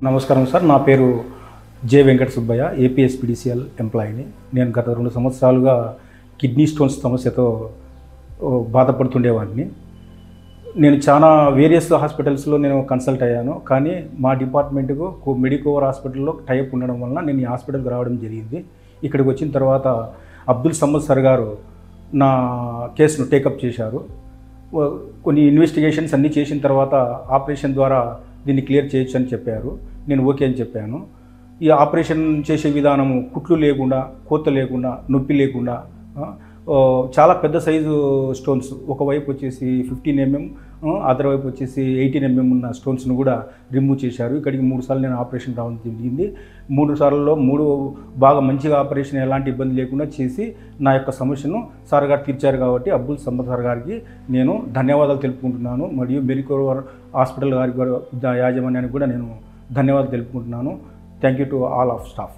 నమస్కారం సార్. నా పేరు జె వెంకట సుబ్బయ్య, ఏపీఎస్పీడీసీఎల్ ఎంప్లాయీని. నేను గత 2 సంవత్సరాలుగా కిడ్నీ స్టోన్స్ సమస్యతో బాధపడుతుండేవాడిని. నేను చాలా వేరియస్ హాస్పిటల్స్లో కన్సల్ట్ అయ్యాను. కానీ మా డిపార్ట్మెంట్కు మెడికోవర్ హాస్పిటల్లో టైప్ ఉండడం వలన నేను ఈ హాస్పిటల్కి రావడం జరిగింది. ఇక్కడికి వచ్చిన తర్వాత అబ్దుల్ సమద్ సార్ గారు నా కేసును టేకప్ చేశారు. కొన్ని ఇన్వెస్టిగేషన్స్ అన్నీ చేసిన తర్వాత ఆపరేషన్ ద్వారా దీన్ని క్లియర్ చేయొచ్చు అని చెప్పారు. నేను ఓకే అని చెప్పాను. ఈ ఆపరేషన్ చేసే విధానము కుట్లు లేకుండా, కోత లేకుండా, నొప్పి లేకుండా, చాలా పెద్ద సైజు స్టోన్స్, ఒకవైపు వచ్చేసి 15 mm, అదర్ వైపు వచ్చేసి 18 mm ఉన్న స్టోన్స్ను కూడా రిమూవ్ చేశారు. ఇక్కడికి 3 సార్లు నేను ఆపరేషన్ రావడం జరిగింది. 3 సార్లలో 3 బాగా మంచిగా ఆపరేషన్ ఎలాంటి ఇబ్బంది లేకుండా చేసి నా యొక్క సమస్యను సార్ గారు తీర్చారు. కాబట్టి అబ్దుల్ సమద్ సార్ గారికి నేను ధన్యవాదాలు తెలుపుకుంటున్నాను. మరియు మెడికోవర్ హాస్పిటల్ గారి యాజమాన్యానికి కూడా నేను ధన్యవాదాలు తెలుపుకుంటున్నాను. Thank you to all of staff.